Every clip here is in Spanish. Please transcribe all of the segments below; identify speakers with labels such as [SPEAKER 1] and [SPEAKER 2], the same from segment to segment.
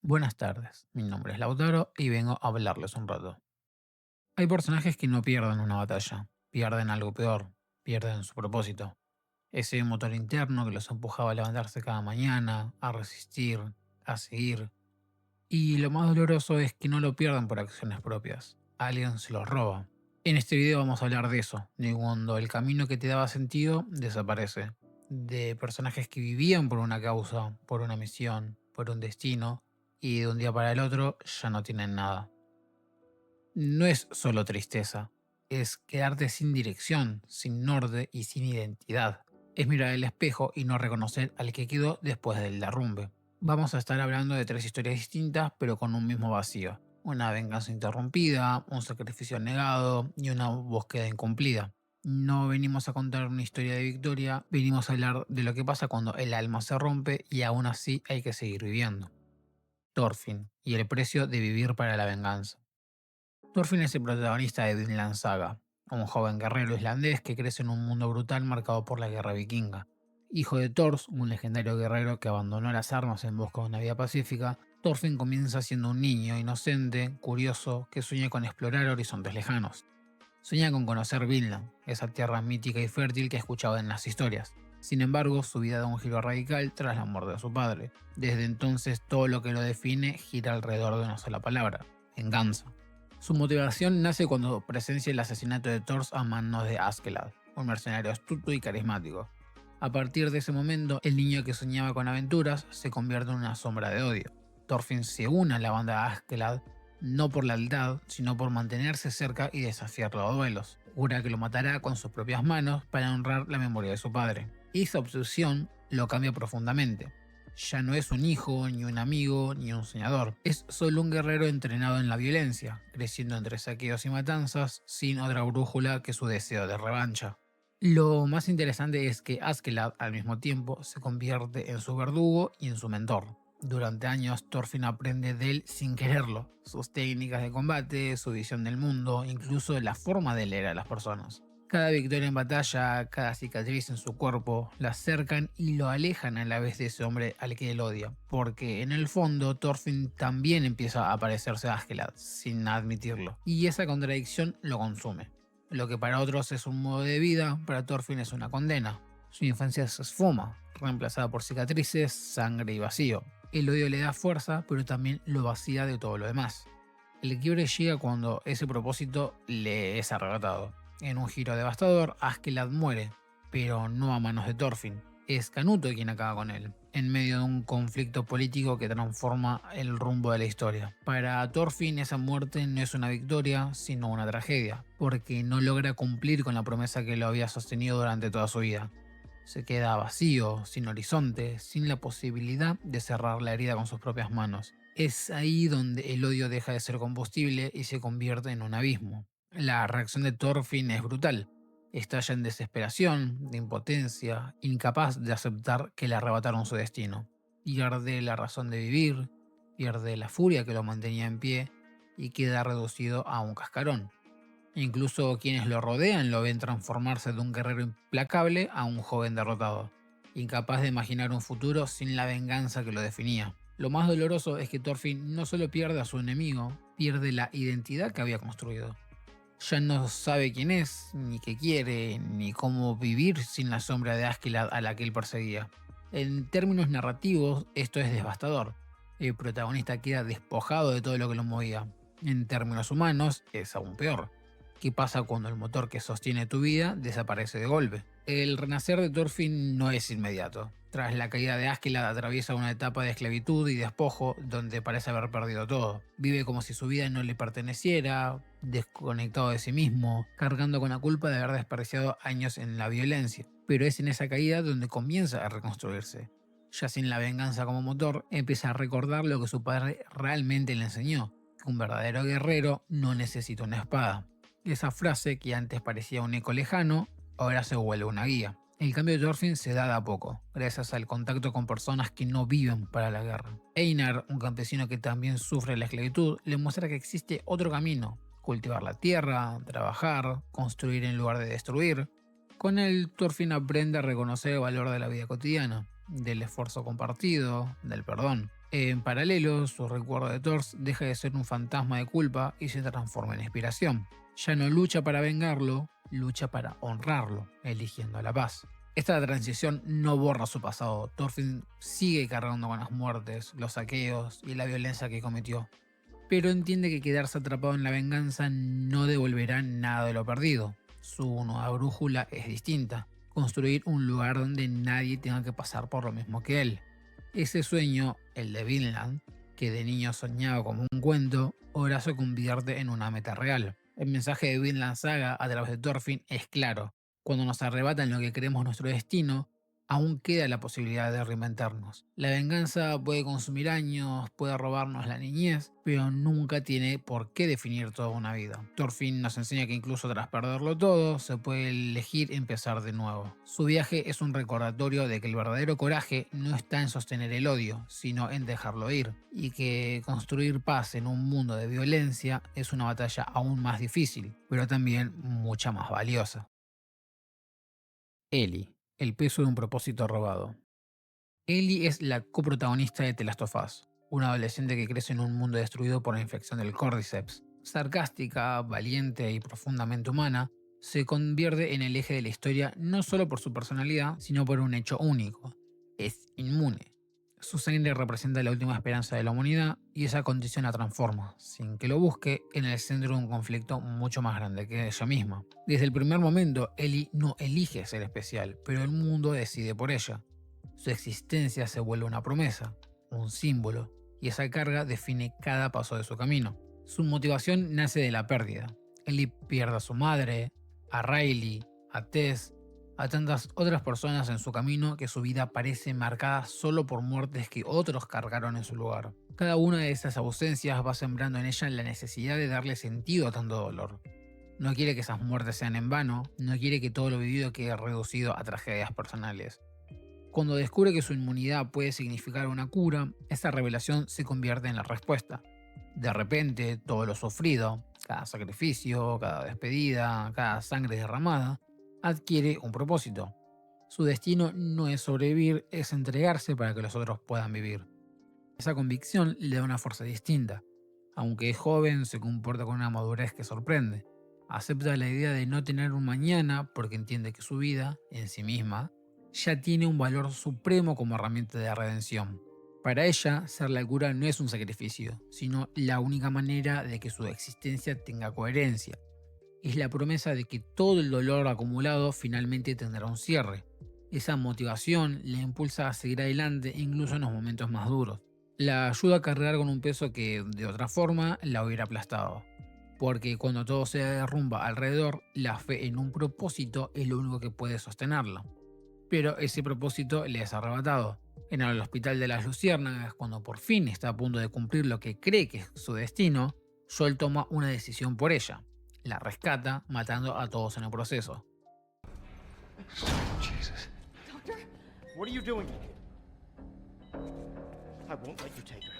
[SPEAKER 1] Buenas tardes, mi nombre es Lautaro y vengo a hablarles un rato. Hay personajes que no pierden una batalla, pierden algo peor, pierden su propósito. Ese motor interno que los empujaba a levantarse cada mañana, a resistir, a seguir. Y lo más doloroso es que no lo pierden por acciones propias, alguien se los roba. En este video vamos a hablar de eso, de cuando el camino que te daba sentido desaparece, de personajes que vivían por una causa, por una misión, por un destino, y de un día para el otro ya no tienen nada. No es solo tristeza, es quedarte sin dirección, sin norte y sin identidad. Es mirar el espejo y no reconocer al que quedó después del derrumbe. Vamos a estar hablando de tres historias distintas pero con un mismo vacío. Una venganza interrumpida, un sacrificio negado y una búsqueda incumplida. No venimos a contar una historia de victoria, venimos a hablar de lo que pasa cuando el alma se rompe y aún así hay que seguir viviendo. Thorfinn y el precio de vivir para la venganza. Thorfinn es el protagonista de Vinland Saga, un joven guerrero islandés que crece en un mundo brutal marcado por la guerra vikinga. Hijo de Thors, un legendario guerrero que abandonó las armas en busca de una vida pacífica, Thorfinn comienza siendo un niño inocente, curioso, que sueña con explorar horizontes lejanos. Sueña con conocer Vinland, esa tierra mítica y fértil que escuchaba en las historias. Sin embargo, su vida da un giro radical tras la muerte de su padre. Desde entonces, todo lo que lo define gira alrededor de una sola palabra: venganza. Su motivación nace cuando presencia el asesinato de Thor a manos de Askeladd, un mercenario astuto y carismático. A partir de ese momento, el niño que soñaba con aventuras se convierte en una sombra de odio. Thorfinn se une a la banda de Askeladd no por lealtad, sino por mantenerse cerca y desafiarlo a duelos. Jura que lo matará con sus propias manos para honrar la memoria de su padre. Esa obsesión lo cambia profundamente. Ya no es un hijo, ni un amigo, ni un soñador. Es solo un guerrero entrenado en la violencia, creciendo entre saqueos y matanzas, sin otra brújula que su deseo de revancha. Lo más interesante es que Askeladd al mismo tiempo se convierte en su verdugo y en su mentor. Durante años Thorfinn aprende de él sin quererlo, sus técnicas de combate, su visión del mundo, incluso la forma de leer a las personas. Cada victoria en batalla, cada cicatriz en su cuerpo, lo acercan y lo alejan a la vez de ese hombre al que él odia, porque en el fondo Thorfinn también empieza a parecerse a Askeladd, sin admitirlo, y esa contradicción lo consume. Lo que para otros es un modo de vida, para Thorfinn es una condena. Su infancia se esfuma, reemplazada por cicatrices, sangre y vacío. El odio le da fuerza, pero también lo vacía de todo lo demás. El quiebre llega cuando ese propósito le es arrebatado. En un giro devastador, Askeladd muere, pero no a manos de Thorfinn. Es Canuto quien acaba con él, en medio de un conflicto político que transforma el rumbo de la historia. Para Thorfinn esa muerte no es una victoria, sino una tragedia, porque no logra cumplir con la promesa que lo había sostenido durante toda su vida. Se queda vacío, sin horizonte, sin la posibilidad de cerrar la herida con sus propias manos. Es ahí donde el odio deja de ser combustible y se convierte en un abismo. La reacción de Thorfinn es brutal. Estalla en desesperación, de impotencia, incapaz de aceptar que le arrebataron su destino. Pierde la razón de vivir, pierde la furia que lo mantenía en pie y queda reducido a un cascarón. Incluso quienes lo rodean lo ven transformarse de un guerrero implacable a un joven derrotado, incapaz de imaginar un futuro sin la venganza que lo definía. Lo más doloroso es que Thorfinn no solo pierde a su enemigo, pierde la identidad que había construido. Ya no sabe quién es, ni qué quiere, ni cómo vivir sin la sombra de Askeladd a la que él perseguía. En términos narrativos, esto es devastador. El protagonista queda despojado de todo lo que lo movía. En términos humanos, es aún peor. ¿Qué pasa cuando el motor que sostiene tu vida desaparece de golpe? El renacer de Thorfinn no es inmediato. Tras la caída de Askeladd atraviesa una etapa de esclavitud y despojo donde parece haber perdido todo. Vive como si su vida no le perteneciera, desconectado de sí mismo, cargando con la culpa de haber desperdiciado años en la violencia. Pero es en esa caída donde comienza a reconstruirse. Ya sin la venganza como motor, empieza a recordar lo que su padre realmente le enseñó: que un verdadero guerrero no necesita una espada. Esa frase, que antes parecía un eco lejano, ahora se vuelve una guía. El cambio de Thorfinn se da de a poco, gracias al contacto con personas que no viven para la guerra. Einar, un campesino que también sufre la esclavitud, le muestra que existe otro camino: cultivar la tierra, trabajar, construir en lugar de destruir. Con él, Thorfinn aprende a reconocer el valor de la vida cotidiana, del esfuerzo compartido, del perdón. En paralelo, su recuerdo de Thors deja de ser un fantasma de culpa y se transforma en inspiración. Ya no lucha para vengarlo, lucha para honrarlo, eligiendo la paz. Esta transición no borra su pasado. Thorfinn sigue cargando con las muertes, los saqueos y la violencia que cometió, pero entiende que quedarse atrapado en la venganza no devolverá nada de lo perdido. Su nueva brújula es distinta: construir un lugar donde nadie tenga que pasar por lo mismo que él. Ese sueño, el de Vinland, que de niño soñaba como un cuento, ahora se convierte en una meta real. El mensaje de Vinland Saga a través de Thorfinn es claro: cuando nos arrebatan lo que creemos nuestro destino, aún queda la posibilidad de reinventarnos. La venganza puede consumir años, puede robarnos la niñez, pero nunca tiene por qué definir toda una vida. Thorfinn nos enseña que incluso tras perderlo todo, se puede elegir empezar de nuevo. Su viaje es un recordatorio de que el verdadero coraje no está en sostener el odio, sino en dejarlo ir, y que construir paz en un mundo de violencia es una batalla aún más difícil, pero también mucha más valiosa. Ellie, el peso de un propósito robado. Ellie es la coprotagonista de The Last of Us, una adolescente que crece en un mundo destruido por la infección del Cordyceps. Sarcástica, valiente y profundamente humana, se convierte en el eje de la historia no solo por su personalidad, sino por un hecho único: es inmune. Su sangre representa la última esperanza de la humanidad y esa condición la transforma, sin que lo busque, en el centro de un conflicto mucho más grande que ella misma. Desde el primer momento, Ellie no elige ser especial, pero el mundo decide por ella. Su existencia se vuelve una promesa, un símbolo, y esa carga define cada paso de su camino. Su motivación nace de la pérdida. Ellie pierde a su madre, a Riley, a Tess, a tantas otras personas en su camino que su vida parece marcada solo por muertes que otros cargaron en su lugar. Cada una de esas ausencias va sembrando en ella la necesidad de darle sentido a tanto dolor. No quiere que esas muertes sean en vano, no quiere que todo lo vivido quede reducido a tragedias personales. Cuando descubre que su inmunidad puede significar una cura, esa revelación se convierte en la respuesta. De repente, todo lo sufrido, cada sacrificio, cada despedida, cada sangre derramada, adquiere un propósito. Su destino no es sobrevivir, es entregarse para que los otros puedan vivir. Esa convicción le da una fuerza distinta. Aunque es joven, se comporta con una madurez que sorprende. Acepta la idea de no tener un mañana porque entiende que su vida, en sí misma, ya tiene un valor supremo como herramienta de redención. Para ella, ser la cura no es un sacrificio, sino la única manera de que su existencia tenga coherencia. Es la promesa de que todo el dolor acumulado finalmente tendrá un cierre. Esa motivación le impulsa a seguir adelante incluso en los momentos más duros. La ayuda a cargar con un peso que, de otra forma, la hubiera aplastado. Porque cuando todo se derrumba alrededor, la fe en un propósito es lo único que puede sostenerla. Pero ese propósito le es arrebatado. En el Hospital de las Luciérnagas, cuando por fin está a punto de cumplir lo que cree que es su destino, Joel toma una decisión por ella. La rescata, matando a todos en el proceso.
[SPEAKER 2] Jesus.
[SPEAKER 3] Doctor?
[SPEAKER 2] What are you doing? I won't let you take her.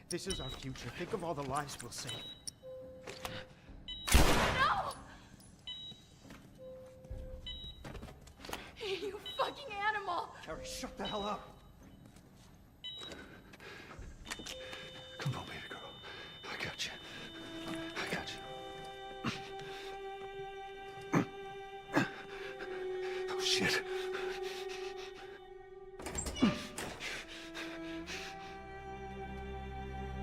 [SPEAKER 2] This is our future. Think of all the lives we'll save.
[SPEAKER 3] No! You fucking animal!
[SPEAKER 2] Carrie, shut the hell up.
[SPEAKER 4] Come on, baby girl. I got you. I got you. Oh, shit.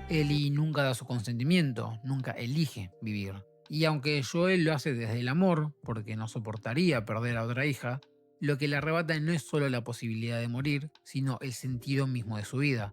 [SPEAKER 1] Ellie nunca da su consentimiento, nunca elige vivir. Y aunque Joel lo hace desde el amor, porque no soportaría perder a otra hija, lo que le arrebata no es solo la posibilidad de morir, sino el sentido mismo de su vida.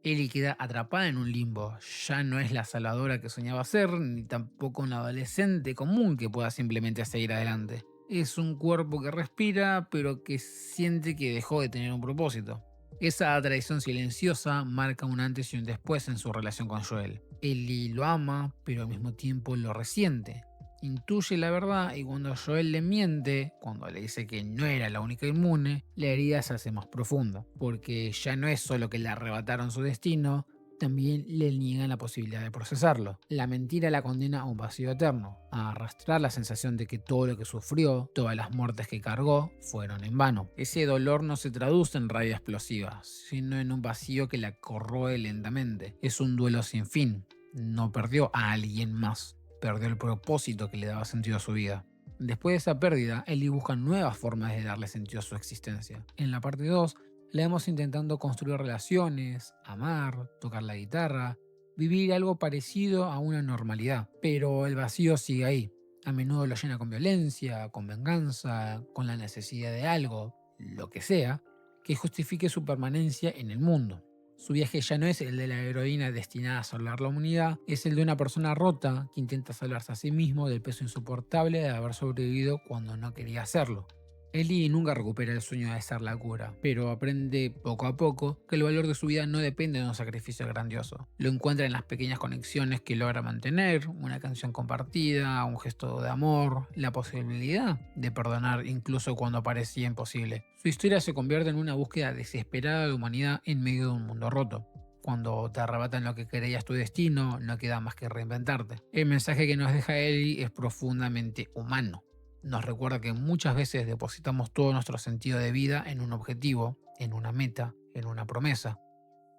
[SPEAKER 1] Ellie queda atrapada en un limbo. Ya no es la salvadora que soñaba ser, ni tampoco una adolescente común que pueda simplemente seguir adelante. Es un cuerpo que respira, pero que siente que dejó de tener un propósito. Esa traición silenciosa marca un antes y un después en su relación con Joel. Ellie lo ama, pero al mismo tiempo lo resiente. Intuye la verdad y cuando Joel le miente, cuando le dice que no era la única inmune, la herida se hace más profunda, porque ya no es solo que le arrebataron su destino, también le niegan la posibilidad de procesarlo. La mentira la condena a un vacío eterno, a arrastrar la sensación de que todo lo que sufrió, todas las muertes que cargó, fueron en vano. Ese dolor no se traduce en rabia explosiva, sino en un vacío que la corroe lentamente. Es un duelo sin fin. No perdió a alguien más, perdió el propósito que le daba sentido a su vida. Después de esa pérdida, Ellie busca nuevas formas de darle sentido a su existencia. En la parte 2, la vemos intentando construir relaciones, amar, tocar la guitarra, vivir algo parecido a una normalidad. Pero el vacío sigue ahí. A menudo lo llena con violencia, con venganza, con la necesidad de algo, lo que sea, que justifique su permanencia en el mundo. Su viaje ya no es el de la heroína destinada a salvar la humanidad, es el de una persona rota que intenta salvarse a sí mismo del peso insoportable de haber sobrevivido cuando no quería hacerlo. Ellie nunca recupera el sueño de ser la cura, pero aprende poco a poco que el valor de su vida no depende de un sacrificio grandioso. Lo encuentra en las pequeñas conexiones que logra mantener, una canción compartida, un gesto de amor, la posibilidad de perdonar incluso cuando parecía imposible. Su historia se convierte en una búsqueda desesperada de humanidad en medio de un mundo roto. Cuando te arrebatan lo que creías tu destino, no queda más que reinventarte. El mensaje que nos deja Ellie es profundamente humano. Nos recuerda que muchas veces depositamos todo nuestro sentido de vida en un objetivo, en una meta, en una promesa.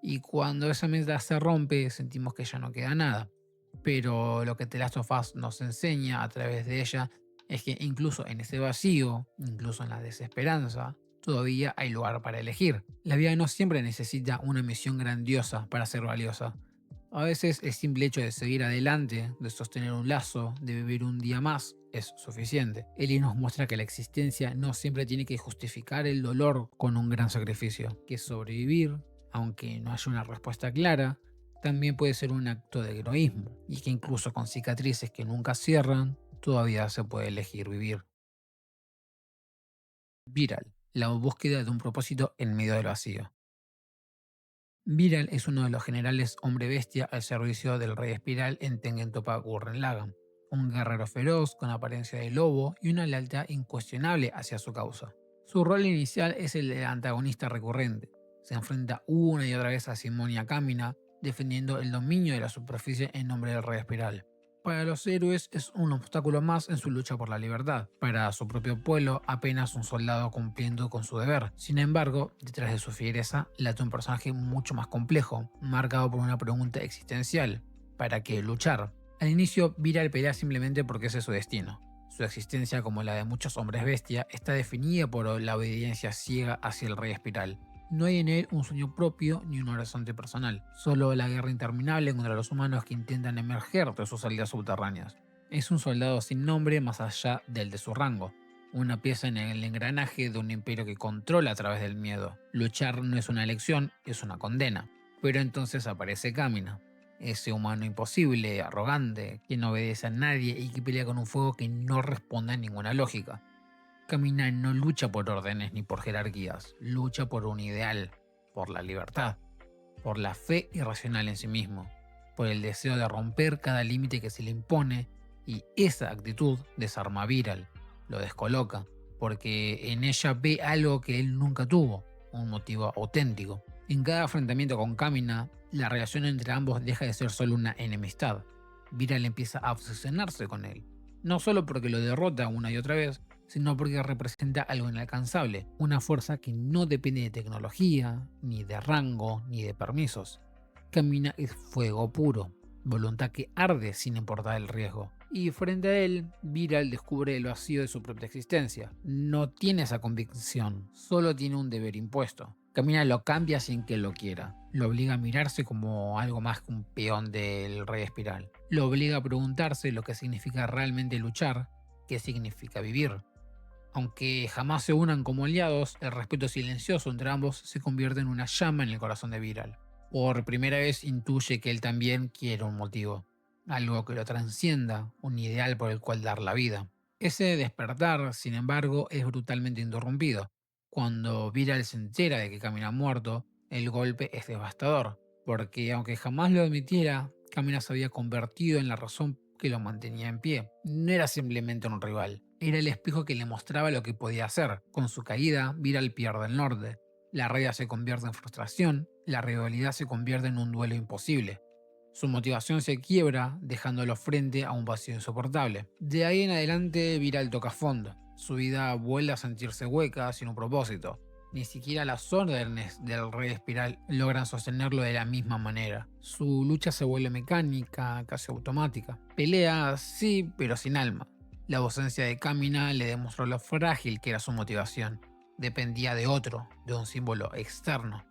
[SPEAKER 1] Y cuando esa meta se rompe, sentimos que ya no queda nada. Pero lo que The Last of Us nos enseña a través de ella es que incluso en ese vacío, incluso en la desesperanza, todavía hay lugar para elegir. La vida no siempre necesita una misión grandiosa para ser valiosa. A veces el simple hecho de seguir adelante, de sostener un lazo, de vivir un día más, es suficiente. Ellie nos muestra que la existencia no siempre tiene que justificar el dolor con un gran sacrificio, que sobrevivir, aunque no haya una respuesta clara, también puede ser un acto de heroísmo, y que incluso con cicatrices que nunca cierran, todavía se puede elegir vivir. Viral, la búsqueda de un propósito en medio del vacío. Viral es uno de los generales hombre-bestia al servicio del rey espiral en Tengen Toppa Gurren Lagann, un guerrero feroz con apariencia de lobo y una lealtad incuestionable hacia su causa. Su rol inicial es el de antagonista recurrente. Se enfrenta una y otra vez a Simón y a Kamina, defendiendo el dominio de la superficie en nombre del rey espiral. Para los héroes es un obstáculo más en su lucha por la libertad. Para su propio pueblo, apenas un soldado cumpliendo con su deber. Sin embargo, detrás de su fiereza late un personaje mucho más complejo, marcado por una pregunta existencial. ¿Para qué luchar? Al inicio, Viral pelea simplemente porque ese es su destino. Su existencia, como la de muchos hombres bestia, está definida por la obediencia ciega hacia el rey espiral. No hay en él un sueño propio ni un horizonte personal, solo la guerra interminable contra los humanos que intentan emerger de sus salidas subterráneas. Es un soldado sin nombre más allá del de su rango, una pieza en el engranaje de un imperio que controla a través del miedo. Luchar no es una elección, es una condena. Pero entonces aparece Kamina, ese humano imposible, arrogante, que no obedece a nadie y que pelea con un fuego que no responde a ninguna lógica. Kamina no lucha por órdenes ni por jerarquías, lucha por un ideal, por la libertad, por la fe irracional en sí mismo, por el deseo de romper cada límite que se le impone, y esa actitud desarma a Viral, lo descoloca, porque en ella ve algo que él nunca tuvo, un motivo auténtico. En cada enfrentamiento con Kamina, la relación entre ambos deja de ser solo una enemistad. Viral empieza a obsesionarse con él, no solo porque lo derrota una y otra vez, sino porque representa algo inalcanzable, una fuerza que no depende de tecnología, ni de rango, ni de permisos. Kamina es fuego puro, voluntad que arde sin importar el riesgo. Y frente a él, Viral descubre el vacío de su propia existencia. No tiene esa convicción, solo tiene un deber impuesto. Kamina lo cambia sin que él lo quiera. Lo obliga a mirarse como algo más que un peón del rey espiral. Lo obliga a preguntarse lo que significa realmente luchar, qué significa vivir. Aunque jamás se unan como aliados, el respeto silencioso entre ambos se convierte en una llama en el corazón de Viral. Por primera vez intuye que él también quiere un motivo, algo que lo trascienda, un ideal por el cual dar la vida. Ese despertar, sin embargo, es brutalmente interrumpido. Cuando Viral se entera de que Kamina muerto, el golpe es devastador, porque aunque jamás lo admitiera, Kamina se había convertido en la razón que lo mantenía en pie. No era simplemente un rival, era el espejo que le mostraba lo que podía hacer. Con su caída, Viral pierde el norte. La rabia se convierte en frustración La rivalidad se convierte en un duelo imposible. Su motivación se quiebra, dejándolo frente a un vacío insoportable. De ahí en adelante, Viral toca fondo. Su vida vuelve a sentirse hueca, sin un propósito. Ni siquiera las órdenes del Rey Espiral logran sostenerlo de la misma manera. Su lucha se vuelve mecánica, casi automática. Pelea, sí, pero sin alma. La ausencia de Kamina le demostró lo frágil que era su motivación. Dependía de otro, de un símbolo externo.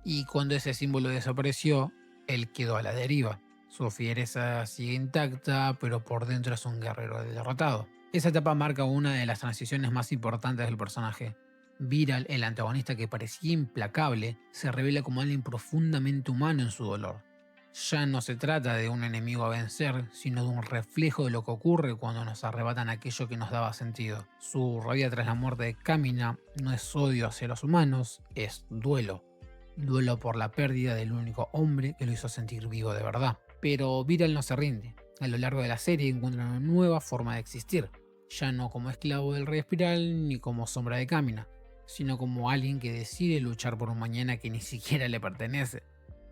[SPEAKER 1] Y cuando ese símbolo desapareció, él quedó a la deriva. Su fiereza sigue intacta, pero por dentro es un guerrero derrotado. Esa etapa marca una de las transiciones más importantes del personaje. Viral, el antagonista que parecía implacable, se revela como alguien profundamente humano en su dolor. Ya no se trata de un enemigo a vencer, sino de un reflejo de lo que ocurre cuando nos arrebatan aquello que nos daba sentido. Su rabia tras la muerte de Kamina no es odio hacia los humanos, es duelo. Duelo por la pérdida del único hombre que lo hizo sentir vivo de verdad. Pero Viral no se rinde. A lo largo de la serie encuentra una nueva forma de existir. Ya no como esclavo del Rey Espiral ni como sombra de Kamina, sino como alguien que decide luchar por un mañana que ni siquiera le pertenece.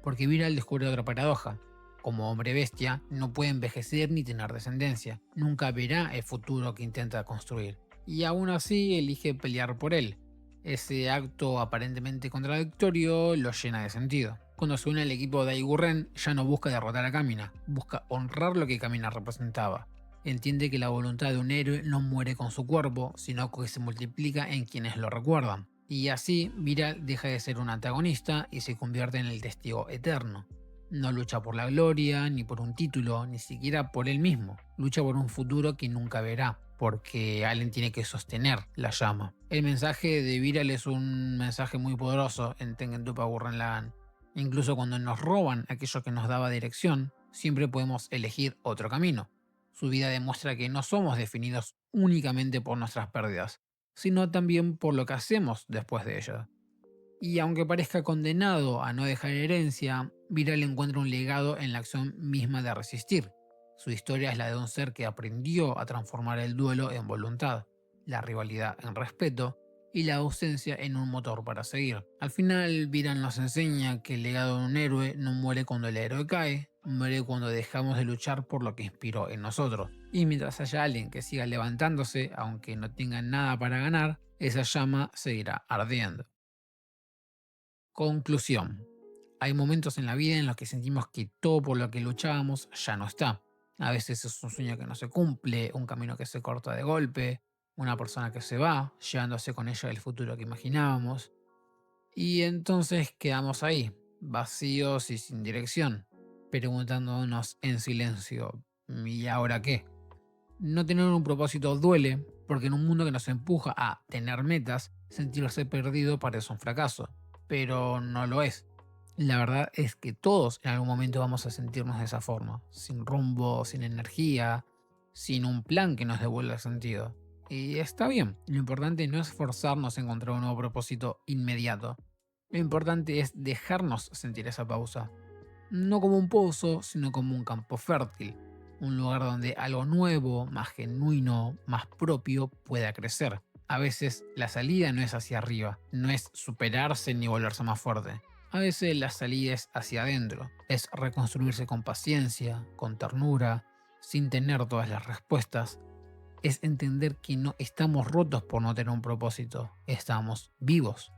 [SPEAKER 1] Porque Viral descubre otra paradoja. Como hombre bestia, no puede envejecer ni tener descendencia. Nunca verá el futuro que intenta construir. Y aún así elige pelear por él. Ese acto aparentemente contradictorio lo llena de sentido. Cuando se une al equipo de Aigurren, ya no busca derrotar a Kamina, busca honrar lo que Kamina representaba. Entiende que la voluntad de un héroe no muere con su cuerpo, sino que se multiplica en quienes lo recuerdan. Y así, Viral deja de ser un antagonista y se convierte en el testigo eterno. No lucha por la gloria, ni por un título, ni siquiera por él mismo. Lucha por un futuro que nunca verá, porque alguien tiene que sostener la llama. El mensaje de Viral es un mensaje muy poderoso en Tengen Toppa Gurren Lagann. Incluso cuando nos roban aquello que nos daba dirección, siempre podemos elegir otro camino. Su vida demuestra que no somos definidos únicamente por nuestras pérdidas, sino también por lo que hacemos después de ellas. Y aunque parezca condenado a no dejar herencia, Viral encuentra un legado en la acción misma de resistir. Su historia es la de un ser que aprendió a transformar el duelo en voluntad, la rivalidad en respeto y la ausencia en un motor para seguir. Al final, Viral nos enseña que el legado de un héroe no muere cuando el héroe cae, muere cuando dejamos de luchar por lo que inspiró en nosotros. Y mientras haya alguien que siga levantándose, aunque no tenga nada para ganar, esa llama seguirá ardiendo. Conclusión. Hay momentos en la vida en los que sentimos que todo por lo que luchábamos ya no está. A veces es un sueño que no se cumple, un camino que se corta de golpe, una persona que se va, llevándose con ella el futuro que imaginábamos. Y entonces quedamos ahí, vacíos y sin dirección, preguntándonos en silencio, ¿y ahora qué? No tener un propósito duele, porque en un mundo que nos empuja a tener metas, sentirse perdido parece un fracaso, pero no lo es. La verdad es que todos en algún momento vamos a sentirnos de esa forma, sin rumbo, sin energía, sin un plan que nos devuelva sentido. Y está bien, lo importante no es forzarnos a encontrar un nuevo propósito inmediato. Lo importante es dejarnos sentir esa pausa, no como un pozo, sino como un campo fértil, un lugar donde algo nuevo, más genuino, más propio pueda crecer. A veces la salida no es hacia arriba, no es superarse ni volverse más fuerte. A veces la salida es hacia adentro, es reconstruirse con paciencia, con ternura, sin tener todas las respuestas. Es entender que no estamos rotos por no tener un propósito, estamos vivos.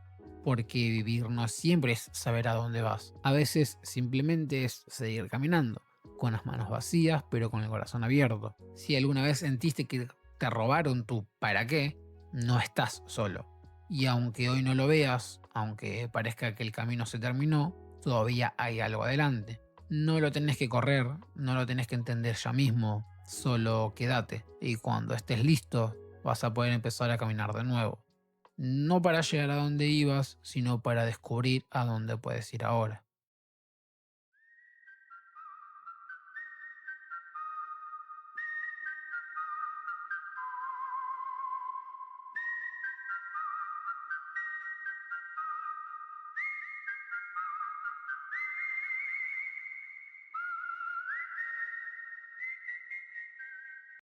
[SPEAKER 1] Porque vivir no siempre es saber a dónde vas. A veces simplemente es seguir caminando, con las manos vacías pero con el corazón abierto. Si alguna vez sentiste que te robaron tu para qué, no estás solo. Y aunque hoy no lo veas, aunque parezca que el camino se terminó, todavía hay algo adelante. No lo tenés que correr, no lo tenés que entender ya mismo, solo quédate. Y cuando estés listo, vas a poder empezar a caminar de nuevo. No para llegar a donde ibas, sino para descubrir a dónde puedes ir ahora.